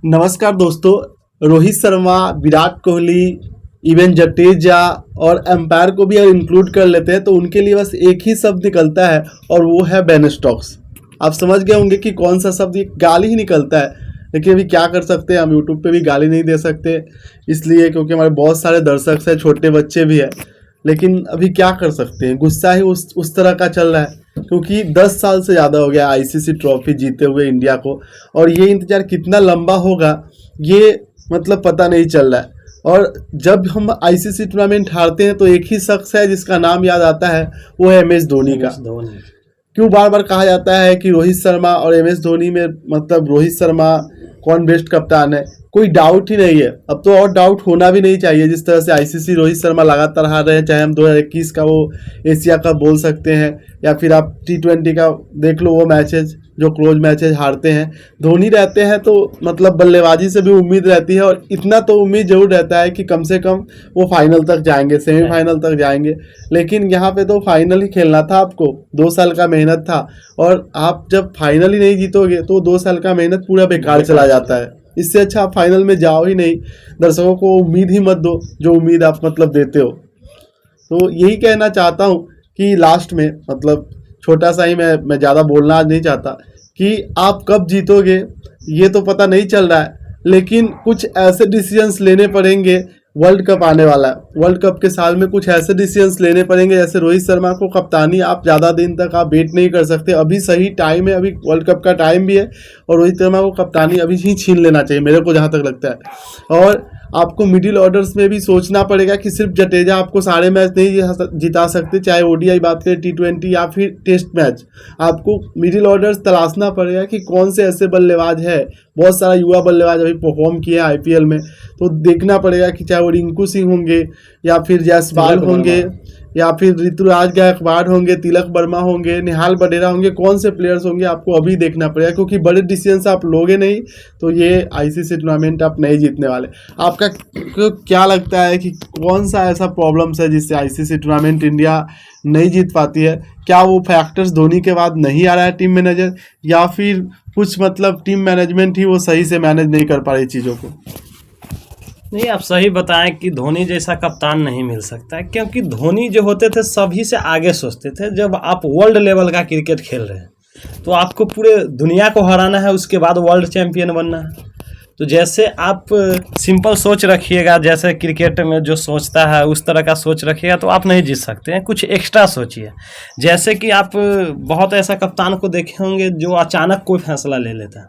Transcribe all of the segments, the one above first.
नमस्कार दोस्तों। रोहित शर्मा, विराट कोहली, इवन जडेजा और एम्पायर को भी अगर इंक्लूड कर लेते हैं तो उनके लिए बस एक ही शब्द निकलता है और वो है बेन स्टोक्स। आप समझ गए होंगे कि कौन सा शब्द, ये गाली ही निकलता है। लेकिन अभी क्या कर सकते हैं, हम यूट्यूब पे भी गाली नहीं दे सकते इसलिए क्योंकि हमारे बहुत सारे दर्शक हैं, छोटे बच्चे भी हैं। लेकिन अभी क्या कर सकते हैं, गुस्सा ही उस तरह का चल रहा है क्योंकि 10 साल से ज़्यादा हो गया आईसीसी ट्रॉफी जीते हुए इंडिया को, और ये इंतज़ार कितना लंबा होगा ये मतलब पता नहीं चल रहा है। और जब हम आईसीसी टूर्नामेंट हारते हैं तो एक ही शख्स है जिसका नाम याद आता है, वो है एमएस धोनी का। क्यों बार बार कहा जाता है कि रोहित शर्मा और एमएस धोनी में मतलब रोहित शर्मा कौन बेस्ट कप्तान है, कोई डाउट ही नहीं है। अब तो और डाउट होना भी नहीं चाहिए। जिस तरह से आईसीसी रोहित शर्मा लगातार हार रहे हैं, चाहे हम 2021 का वो एशिया कप बोल सकते हैं या फिर आप T20 का देख लो, वो मैचेज जो क्लोज मैचेज हारते हैं, धोनी रहते हैं तो मतलब बल्लेबाजी से भी उम्मीद रहती है। और इतना तो उम्मीद जरूर रहता है कि कम से कम वो फाइनल तक जाएंगे, सेमीफाइनल तक जाएंगे। लेकिन यहाँ पे तो फाइनल ही खेलना था आपको, 2 साल का मेहनत था, और आप जब फाइनल ही नहीं जीतोगे तो 2 साल का मेहनत पूरा बेकार चला जाता है। इससे अच्छा आप फाइनल में जाओ ही नहीं, दर्शकों को उम्मीद ही मत दो जो उम्मीद आप मतलब देते हो। तो यही कहना चाहता हूँ कि लास्ट में मतलब छोटा सा ही मैं ज़्यादा बोलना आज नहीं चाहता कि आप कब जीतोगे ये तो पता नहीं चल रहा है, लेकिन कुछ ऐसे डिसीजंस लेने पड़ेंगे। वर्ल्ड कप आने वाला है, वर्ल्ड कप के साल में कुछ ऐसे डिसीजंस लेने पड़ेंगे। जैसे रोहित शर्मा को कप्तानी आप ज़्यादा दिन तक आप वेट नहीं कर सकते, अभी सही टाइम है, अभी वर्ल्ड कप का टाइम भी है, और रोहित शर्मा को कप्तानी अभी ही छीन लेना चाहिए मेरे को जहाँ तक लगता है। और आपको मिडिल ऑर्डर्स में भी सोचना पड़ेगा कि सिर्फ जडेजा आपको सारे मैच नहीं जिता सकते, चाहे ओडीआई बात करें, T20 या फिर टेस्ट मैच। आपको मिडिल ऑर्डर्स तलाशना पड़ेगा कि कौन से ऐसे बल्लेबाज है, बहुत सारा युवा बल्लेबाज अभी परफॉर्म किए हैं आईपीएल में, तो देखना पड़ेगा कि चाहे वो रिंकू सिंह होंगे या फिर जयसवाल होंगे या फिर ऋतुराज गायकवाड़ होंगे, तिलक वर्मा होंगे, निहाल बडेरा होंगे, कौन से प्लेयर्स होंगे आपको अभी देखना पड़ेगा। क्योंकि बड़े डिसीजंस आप लोगे नहीं तो ये आईसीसी टूर्नामेंट आप नहीं जीतने वाले। आपका क्या लगता है कि कौन सा ऐसा प्रॉब्लम्स है जिससे आईसीसी टूर्नामेंट इंडिया नहीं जीत पाती है? क्या वो फैक्टर्स धोनी के बाद नहीं आ रहा है टीम में नज़र, या फिर कुछ मतलब टीम मैनेजमेंट ही वो सही से मैनेज नहीं कर पा रही चीज़ों को? नहीं, आप सही बताएं कि धोनी जैसा कप्तान नहीं मिल सकता है, क्योंकि धोनी जो होते थे सभी से आगे सोचते थे। जब आप वर्ल्ड लेवल का क्रिकेट खेल रहे हैं तो आपको पूरे दुनिया को हराना है, उसके बाद वर्ल्ड चैंपियन बनना है। तो जैसे आप सिंपल सोच रखिएगा, जैसे क्रिकेट में जो सोचता है उस तरह का सोच रखिएगा तो आप नहीं जीत सकते हैं। कुछ एक्स्ट्रा सोचिए। जैसे कि आप बहुत ऐसा कप्तान को देखे होंगे जो अचानक कोई फैसला ले लेता है।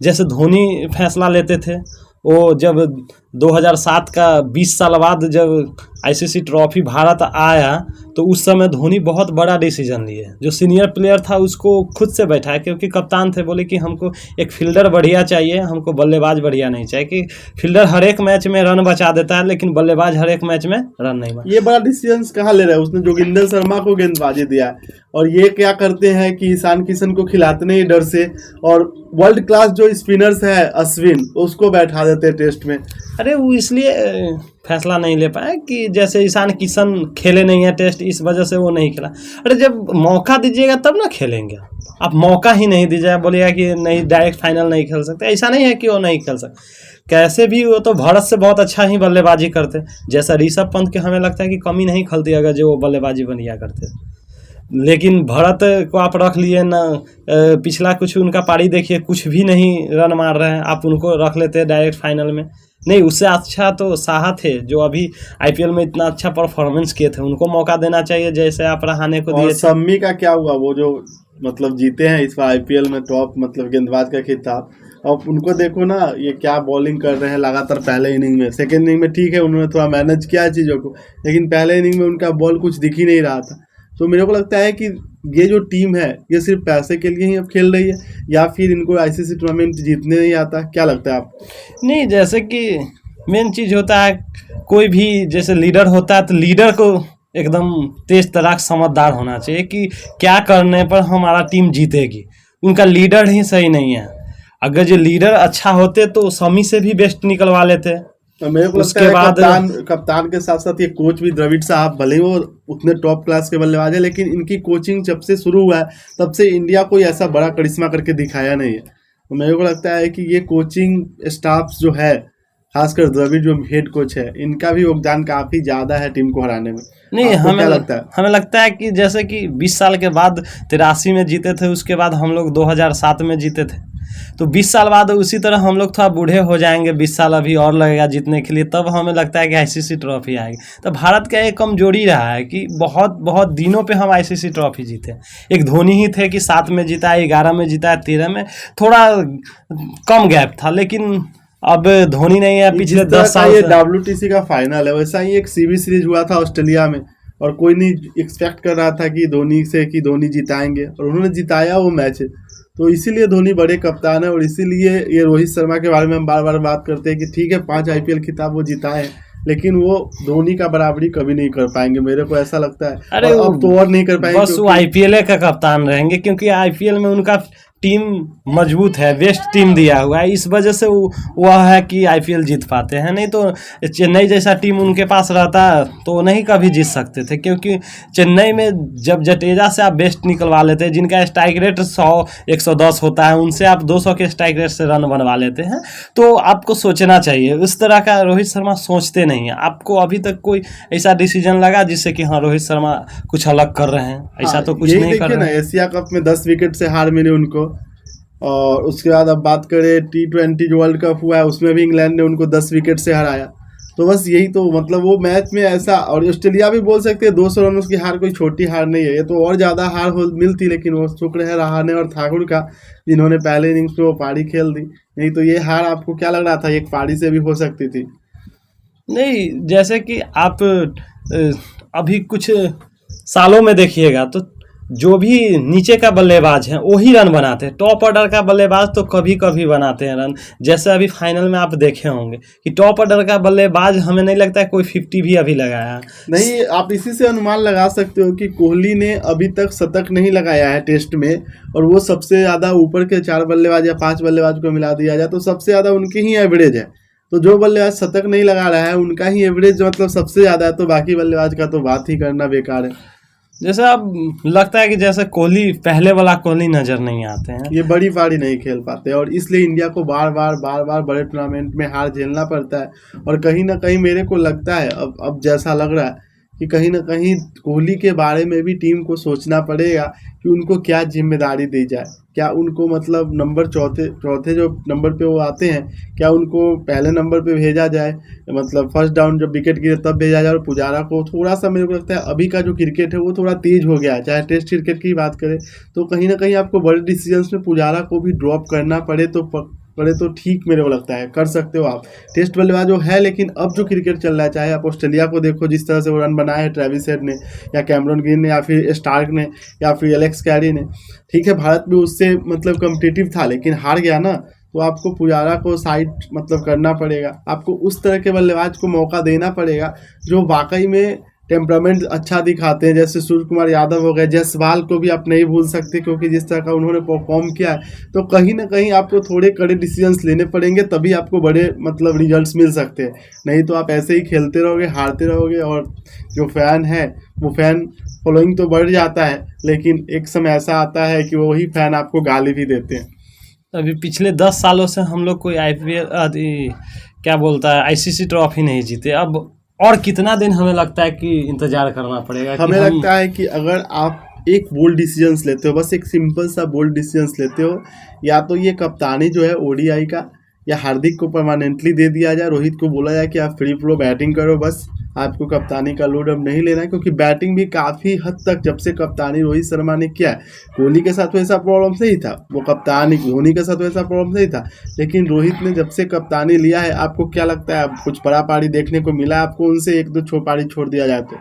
जैसे धोनी फैसला लेते थे, वो जब 2007 का 20 साल बाद जब आईसीसी ट्रॉफी भारत आया तो उस समय धोनी बहुत बड़ा डिसीजन लिए। जो सीनियर प्लेयर था उसको खुद से बैठाया, क्योंकि कप्तान थे, बोले कि हमको एक फील्डर बढ़िया चाहिए, हमको बल्लेबाज बढ़िया नहीं चाहिए। कि फील्डर हर एक मैच में रन बचा देता है लेकिन बल्लेबाज हर एक मैच में रन नहीं बचा। ये बड़ा डिसीजन कहाँ ले रहा है? उसने जोगिंदर शर्मा को गेंदबाजी दिया है, और ये क्या करते हैं कि ईशान किशन को खिलाते नहीं डर से, और वर्ल्ड क्लास जो स्पिनर्स है अश्विन, उसको बैठा देते हैं टेस्ट में। अरे वो इसलिए फैसला नहीं ले पाए कि जैसे ईशान किशन खेले नहीं है टेस्ट, इस वजह से वो नहीं खेला। अरे जब मौका दीजिएगा तब ना खेलेंगे। आप मौका ही नहीं दीजिएगा, बोलिएगा कि नहीं डायरेक्ट फाइनल नहीं खेल सकते। ऐसा नहीं है कि वो नहीं खेल सकते, कैसे भी वो तो भारत से बहुत अच्छा ही बल्लेबाजी करते। जैसा ऋषभ पंत के हमें लगता है कि कमी नहीं खलती अगर जो वो बल्लेबाजी बढ़िया करते। लेकिन भारत को आप रख लिए ना, पिछला कुछ उनका पारी देखिए, कुछ भी नहीं रन मार रहे हैं, आप उनको रख लेते हैं डायरेक्ट फाइनल में। नहीं, उससे अच्छा तो साहा थे जो अभी आईपीएल में इतना अच्छा परफॉर्मेंस किए थे, उनको मौका देना चाहिए जैसे आप रहाने को दिए। शम्मी का क्या हुआ? वो जो मतलब जीते हैं इस बार आईपीएल में टॉप मतलब गेंदबाज का खिताब, अब उनको देखो ना, ये क्या बॉलिंग कर रहे हैं लगातार। पहले इनिंग में, सेकेंड इनिंग में ठीक है उन्होंने थोड़ा मैनेज किया चीज़ों को, लेकिन पहले इनिंग में उनका बॉल कुछ दिख ही नहीं रहा था। तो मेरे को लगता है कि ये जो टीम है ये सिर्फ पैसे के लिए ही अब खेल रही है, या फिर इनको आईसीसी टूर्नामेंट जीतने नहीं आता? क्या लगता है आपको? नहीं, जैसे कि मेन चीज़ होता है, कोई भी जैसे लीडर होता है तो लीडर को एकदम तेज तराक समझदार होना चाहिए कि क्या करने पर हमारा टीम जीतेगी। उनका लीडर ही सही नहीं है। अगर जो लीडर अच्छा होते तो शमी से भी बेस्ट निकलवा लेते। तो मेरे को लगता है कप्तान के साथ साथ ये कोच भी, द्रविड़ साहब, भले ही वो उतने टॉप क्लास के बल्लेबाज है, लेकिन इनकी कोचिंग जब से शुरू हुआ है तब से इंडिया कोई ऐसा बड़ा करिश्मा करके दिखाया नहीं है। तो मेरे को लगता है कि ये कोचिंग स्टाफ जो है, खासकर द्रविड़ जो हेड कोच है, इनका भी योगदान काफ़ी ज़्यादा है टीम को हराने में। नहीं, आपको क्या लगता है? हमें लगता है कि जैसे कि 20 साल के बाद 83 में जीते थे, उसके बाद हम लोग 2007 में जीते थे, तो 20 साल बाद उसी तरह हम लोग थोड़ा बूढ़े हो जाएंगे, 20 साल अभी और लगेगा जीतने के लिए, तब हमें लगता है कि आईसीसी ट्रॉफी आएगी। तो भारत का एक कमजोरी रहा है कि बहुत बहुत दिनों पे हम आईसीसी ट्रॉफी जीते। एक धोनी ही थे कि 7 में जीता है, 11 में जीता है, 13 में थोड़ा कम गैप था, लेकिन अब धोनी नहीं है पिछले 10 साल ये से। WTC का फाइनल है, वैसा ही एक सीबी सीरीज हुआ था ऑस्ट्रेलिया में, और कोई नहीं एक्सपेक्ट कर रहा था कि धोनी जिताएंगे, और उन्होंने जिताया वो मैच। तो इसीलिए धोनी बड़े कप्तान है, और इसीलिए ये रोहित शर्मा के बारे में हम बार बार बात करते हैं कि ठीक है 5 IPL खिताब वो जिताए हैं, लेकिन वो धोनी का बराबरी कभी नहीं कर पाएंगे, मेरे को ऐसा लगता है। अरे और अब तो और नहीं कर पाएंगे, बस वो आईपीएल का कप्तान रहेंगे, क्योंकि आईपीएल में उनका टीम मजबूत है, बेस्ट टीम दिया हुआ है, इस वजह से वह है कि आईपीएल जीत पाते हैं। नहीं तो चेन्नई जैसा टीम उनके पास रहता तो नहीं कभी जीत सकते थे, क्योंकि चेन्नई में जब जडेजा से आप बेस्ट निकलवा लेते हैं, जिनका स्ट्राइक रेट 100-110 होता है, उनसे आप 200 के स्ट्राइक रेट से रन बनवा लेते हैं, तो आपको सोचना चाहिए। उस तरह का रोहित शर्मा सोचते नहीं है। आपको अभी तक कोई ऐसा डिसीजन लगा जिससे कि हाँ रोहित शर्मा कुछ अलग कर रहे हैं? ऐसा तो कुछ नहीं कर रहे हैं। एशिया कप में 10 विकेट से हार मिली उनको, और उसके बाद अब बात करें T20 जो वर्ल्ड कप हुआ है, उसमें भी इंग्लैंड ने उनको 10 विकेट से हराया। तो बस यही तो मतलब वो मैच में ऐसा, और ऑस्ट्रेलिया भी बोल सकते हैं 200 रनों की हार कोई छोटी हार नहीं है, ये तो और ज़्यादा हार मिलती, लेकिन वो शुक्र है रहाणे और ठाकुर का, जिन्होंने पहले इनिंग्स में वो पारी खेल दी। नहीं तो ये हार आपको क्या लग रहा था, एक पारी से भी हो सकती थी। नहीं, जैसे कि आप अभी कुछ सालों में देखिएगा तो जो भी नीचे का बल्लेबाज है वही रन बनाते हैं, टॉप ऑर्डर का बल्लेबाज तो कभी कभी बनाते हैं रन। जैसे अभी फाइनल में आप देखे होंगे कि टॉप ऑर्डर का बल्लेबाज हमें नहीं लगता है कोई 50 भी अभी लगाया नहीं। आप इसी से अनुमान लगा सकते हो कि कोहली ने अभी तक शतक नहीं लगाया है टेस्ट में, और वो सबसे ज़्यादा ऊपर के 4 बल्लेबाज या 5 बल्लेबाज को मिला दिया जाए तो सबसे ज़्यादा उनकी ही एवरेज है। तो जो बल्लेबाज शतक नहीं लगा रहा है उनका ही एवरेज मतलब सबसे ज़्यादा है, तो बाकी बल्लेबाज का तो बात ही करना बेकार है। जैसे अब लगता है कि जैसे कोहली पहले वाला कोहली नज़र नहीं आते हैं, ये बड़ी पारी नहीं खेल पाते, और इसलिए इंडिया को बार बार बड़े टूर्नामेंट में हार झेलना पड़ता है। और कहीं ना कहीं मेरे को लगता है अब जैसा लग रहा है कि कहीं ना कहीं कोहली के बारे में भी टीम को सोचना पड़ेगा कि उनको क्या जिम्मेदारी दी जाए। क्या उनको मतलब नंबर चौथे जो नंबर पे वो आते हैं, क्या उनको पहले नंबर पे भेजा जाए, मतलब फर्स्ट डाउन जब विकेट गिरे तब भेजा जाए। और पुजारा को थोड़ा सा मेरे को लगता है अभी का जो क्रिकेट है वो थोड़ा तेज हो गया है, चाहे टेस्ट क्रिकेट की बात करें तो कहीं ना कहीं आपको बड़े डिसीजंस में पुजारा को भी ड्रॉप करना पड़े तो ठीक मेरे को लगता है कर सकते हो आप। टेस्ट बल्लेबाज जो है, लेकिन अब जो क्रिकेट चल रहा है, चाहे आप ऑस्ट्रेलिया को देखो जिस तरह से वो रन बनाए हैं ट्रेविस हेड ने या कैमरन ग्रीन ने या फिर स्टार्क ने या फिर एलेक्स कैरी ने, ठीक है भारत भी उससे मतलब कम्पिटिटिव था लेकिन हार गया ना, तो आपको पुजारा को साइड मतलब करना पड़ेगा। आपको उस तरह के बल्लेबाज को मौका देना पड़ेगा जो वाकई में टेम्परामेंट अच्छा दिखाते हैं, जैसे सूर्य कुमार यादव हो गए। जायसवाल को भी आप नहीं भूल सकते, क्योंकि जिस तरह का उन्होंने परफॉर्म किया है, तो कहीं ना कहीं आपको थोड़े कड़े डिसीजंस लेने पड़ेंगे, तभी आपको बड़े मतलब रिजल्ट्स मिल सकते हैं। नहीं तो आप ऐसे ही खेलते रहोगे, हारते रहोगे, और जो फैन है वो फैन फॉलोइंग तो बढ़ जाता है, लेकिन एक समय ऐसा आता है कि वही फैन आपको गाली भी देते हैं। अभी पिछले 10 सालों से हम लोग कोई IPL क्या बोलता है आईसीसी ट्रॉफी नहीं जीते। अब और कितना दिन हमें लगता है कि इंतजार करना पड़ेगा? हमें लगता है कि अगर आप एक बोल्ड डिसीजंस लेते हो, बस एक सिंपल सा बोल्ड डिसीजंस लेते हो, या तो ये कप्तानी जो है ODI का या हार्दिक को परमानेंटली दे दिया जाए, रोहित को बोला जाए कि आप फ्री फ्लो बैटिंग करो, बस आपको कप्तानी का लोड अब नहीं लेना है। क्योंकि बैटिंग भी काफ़ी हद तक जब से कप्तानी रोहित शर्मा ने किया है, कोहली के साथ वैसा प्रॉब्लम नहीं था, वो कप्तानी धोनी के साथ वैसा प्रॉब्लम नहीं था, लेकिन रोहित ने जब से कप्तानी लिया है, आपको क्या लगता है कुछ बड़ा पारी देखने को मिला आपको उनसे? 1-2 पारी छोड़ दिया जाए तो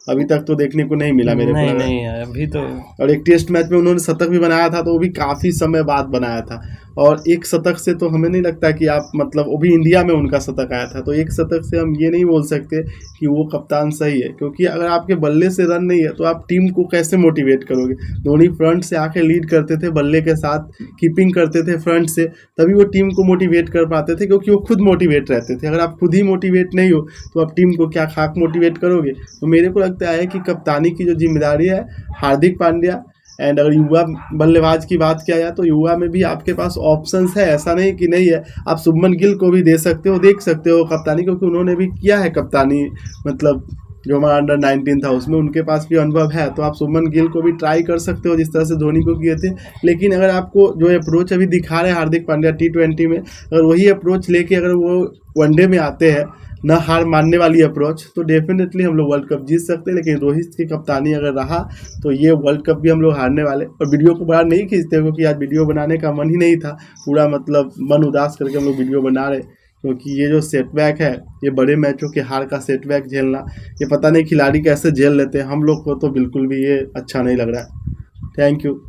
अभी तक तो देखने को नहीं मिला मेरे को। नहीं है अभी तो। और एक टेस्ट मैच में उन्होंने शतक भी बनाया था, तो वो भी काफ़ी समय बाद बनाया था, और एक शतक से तो हमें नहीं लगता कि आप मतलब वो भी इंडिया में उनका शतक आया था, तो एक शतक से हम ये नहीं बोल सकते कि वो कप्तान सही है। क्योंकि अगर आपके बल्ले से रन नहीं है तो आप टीम को कैसे मोटिवेट करोगे? धोनी फ्रंट से आके लीड करते थे, बल्ले के साथ कीपिंग करते थे फ्रंट से, तभी वो टीम को मोटिवेट कर पाते थे, क्योंकि वो खुद मोटिवेट रहते थे। अगर आप खुद ही मोटिवेट नहीं हो तो आप टीम को क्या खाक मोटिवेट करोगे? तो मेरे को लगता है कि कप्तानी की जो जिम्मेदारी है हार्दिक पांड्या एंड अगर युवा बल्लेबाज की बात किया जाए तो युवा में भी आपके पास ऑप्शंस है, ऐसा नहीं कि नहीं है। आप शुभमन गिल को भी दे सकते हो, देख सकते हो कप्तानी, क्योंकि उन्होंने भी किया है कप्तानी, मतलब जो हमारा अंडर 19 था उसमें उनके पास भी अनुभव है। तो आप शुभमन गिल को भी ट्राई कर सकते हो जिस तरह से धोनी को किए थे। लेकिन अगर आपको जो अप्रोच अभी दिखा रहे हैं हार्दिक पांड्या T20 में, अगर वही अप्रोच लेके अगर वो वनडे में आते हैं, ना हार मानने वाली अप्रोच, तो डेफिनेटली हम लोग वर्ल्ड कप जीत सकते हैं। लेकिन रोहित की कप्तानी अगर रहा तो ये वर्ल्ड कप भी हम लोग हारने वाले। और वीडियो को बड़ा नहीं खींचते क्योंकि आज वीडियो बनाने का मन ही नहीं था, पूरा मतलब मन उदास करके हम लोग वीडियो बना रहे, क्योंकि ये जो सेटबैक है, ये बड़े मैचों के हार का सेटबैक झेलना, ये पता नहीं खिलाड़ी कैसे झेल लेते हैं। हम लोग को तो बिल्कुल भी ये अच्छा नहीं लग रहा है। Thank you.